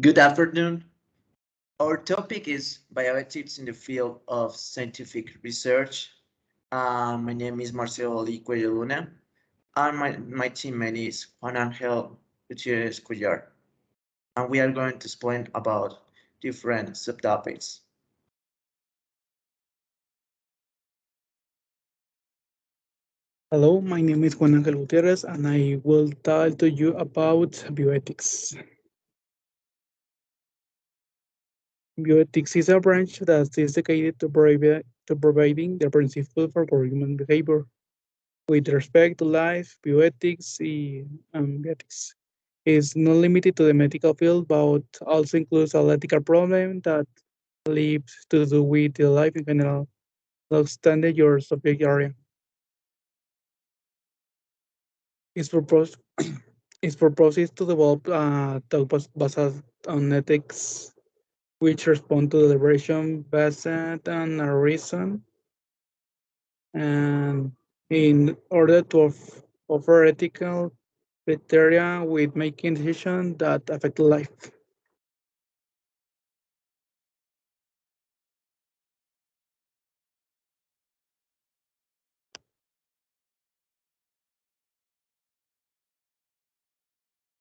Good afternoon. Our topic is bioethics in the field of scientific research. My name is Marcelo Cuellar Luna, and my teammate is Juan Angel Gutierrez Cuellar, and we are going to explain about different subtopics. Hello, my name is Juan Angel Gutierrez, and I will tell to you about bioethics. Bioethics is a branch that is dedicated to providing the principle for human behavior with respect to life. Bioethics is not limited to the medical field, but also includes all ethical problems that lives to do with the life in general, notwithstanding your subject area. Its purpose its purpose is to develop thought based on ethics which respond to deliberation based on a reason and in order to offer ethical criteria with making decisions that affect life.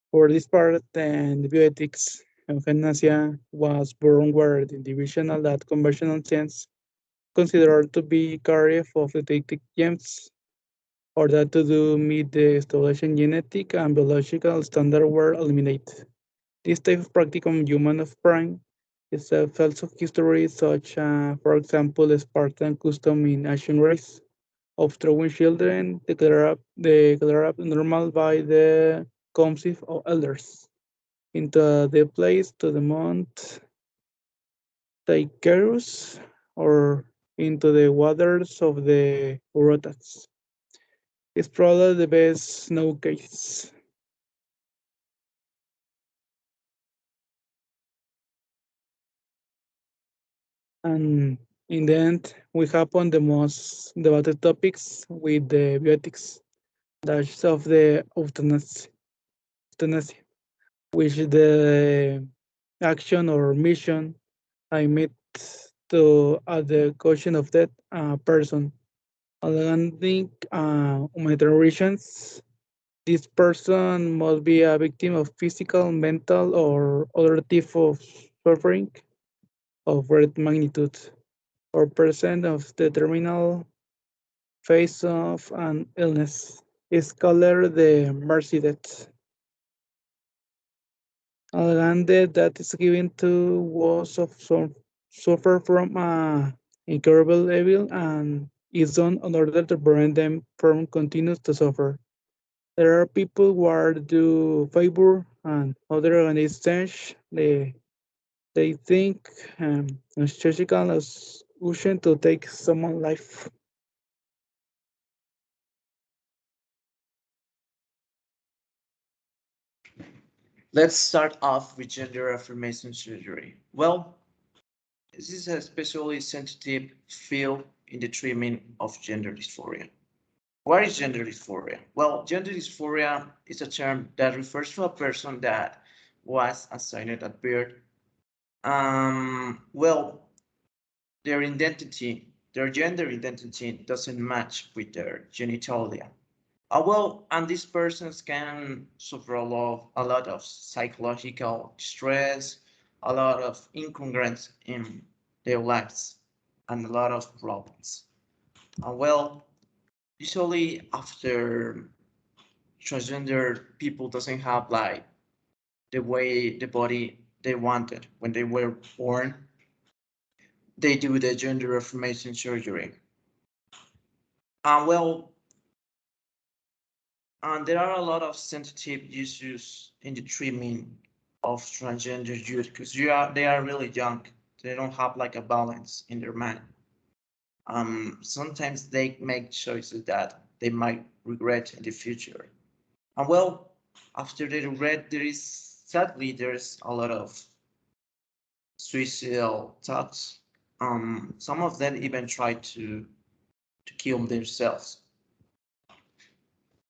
For this part, and bioethics, euthanasia was born where the division that conventional science considered to be carrier of genetic genes or that to do meet the established genetic and biological standard were eliminated. This type of practice on human offspring is a false of history, such for example, the Spartan custom in ancient Greece of throwing children declared normal by the council of elders into the place to the Mount Taycarus or into the waters of the Eurotas. It's probably the best snow case. And in the end, we have on the most debated topics with the biotics, that's of the euthanasia, which the action or mission I made to at the question of that person. Allowing humanitarian reasons, this person must be a victim of physical, mental, or other type of suffering of great magnitude, or present of the terminal phase of an illness. Is called the mercy death. A land that is given to was of some suffer from a incurable evil and is done in order to prevent them from continuing to suffer. There are people who are do favor and other organizations they think it's surgical as ocean to take someone's life. Let's start off with gender affirmation surgery. Well, this is a especially sensitive field in the treatment of gender dysphoria. What is gender dysphoria? Well, gender dysphoria is a term that refers to a person that was assigned at birth. Well, their gender identity doesn't match with their genitalia. And these persons can suffer a lot of psychological stress, a lot of incongruence in their lives, and a lot of problems. Usually after transgender people doesn't have like the way the body they wanted when they were born, they do the gender affirmation surgery. And well, and there are a lot of sensitive issues in the treatment of transgender youth because they are really young. They don't have like a balance in their mind. Sometimes they make choices that they might regret in the future. And well, after they regret, there's a lot of suicidal thoughts. Some of them even try to kill themselves.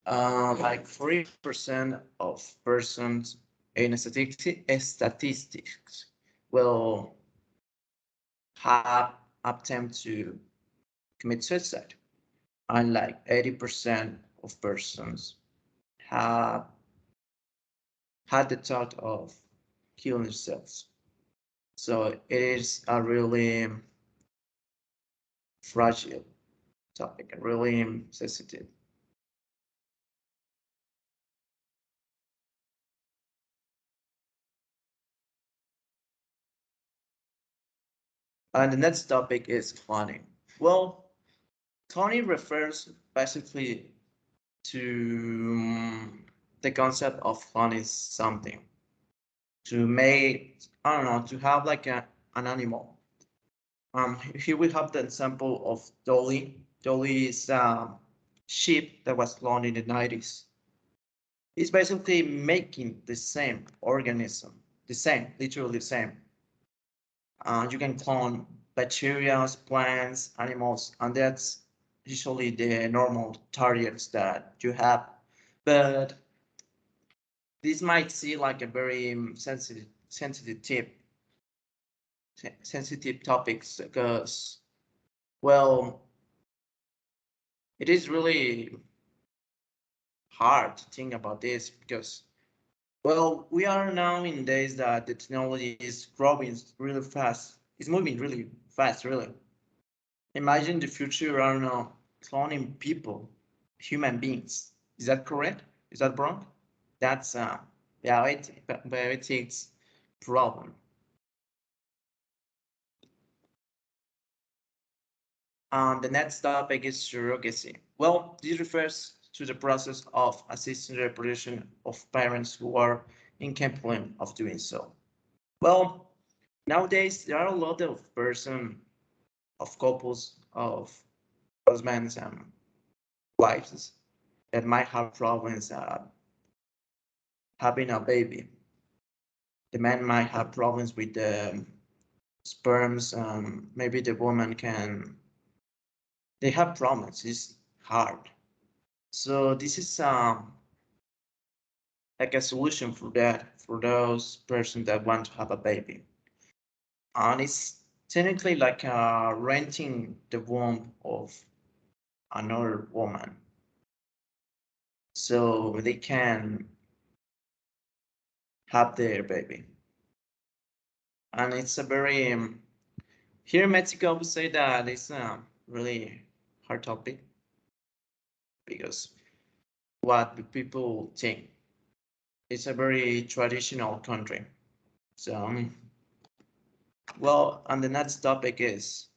Like 40% of persons in statistics will have attempt to commit suicide, and like 80% of persons have had the thought of killing themselves. So it is a really fragile topic, really sensitive. And the next topic is cloning. Well, cloning refers basically to the concept of cloning something to make, I don't know, to have like an animal. Here we have the example of Dolly. Dolly is a sheep that was cloned in the 90s. It's basically making the same organism, the same, literally the same. You can clone bacteria, plants, animals, and that's usually the normal targets that you have. But this might seem like a very sensitive topics because, well, it is really hard to think about this because, well, we are now in days that the technology is growing really fast. It's moving really fast, really. Imagine the future, I don't know, cloning people, human beings. Is that correct? Is that wrong? That's a bioethics problem. The next topic is surrogacy. Well, this refers to the process of assisting the reproduction of parents who are incapable of doing so. Well, nowadays there are a lot of of couples, of husbands and wives that might have problems having a baby. The man might have problems with the sperms. Maybe the woman can. They have problems. It's hard. So this is like a solution for that for those persons that want to have a baby, and it's technically like renting the womb of another woman, so they can have their baby. And it's a very here in Mexico we say that it's a really hard topic because what the people think. It's a very traditional country. So well, and the next topic is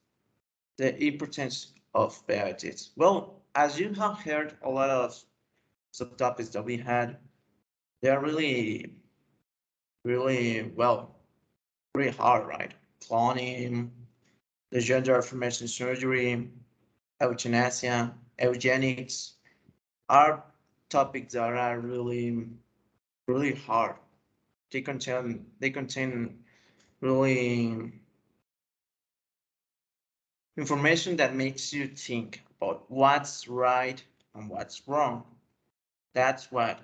the importance of bioethics. Well, as you have heard a lot of subtopics that we had, they are really, well, really hard, right? Cloning, the gender affirmation surgery, euthanasia, eugenics are topics that are really hard. They contain really information that makes you think about what's right and what's wrong. That's what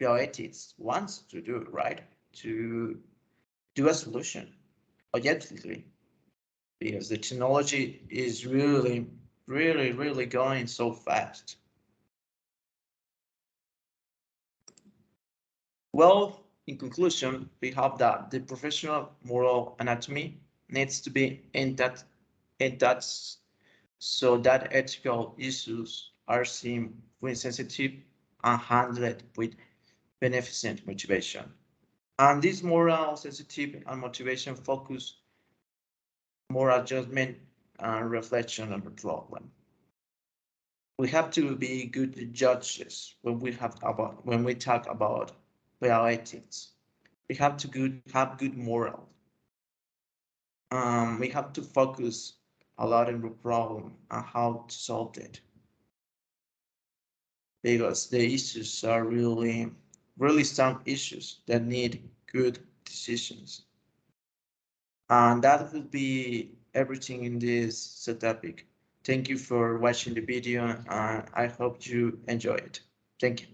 bioethics wants to do, right? To do a solution objectively, because the technology is really going so fast. Well, in conclusion, we hope that the professional moral anatomy needs to be in that so that ethical issues are seen with sensitive and handled with beneficent motivation. And this moral sensitive and motivation focus moral judgment and reflection on the problem. We have to be good judges when we talk about bioethics. We have to have good moral. We have to focus a lot on the problem and how to solve it, because the issues are really strong issues that need good decisions. And that will be everything in this topic. Thank you for watching the video, and I hope you enjoy it. Thank you.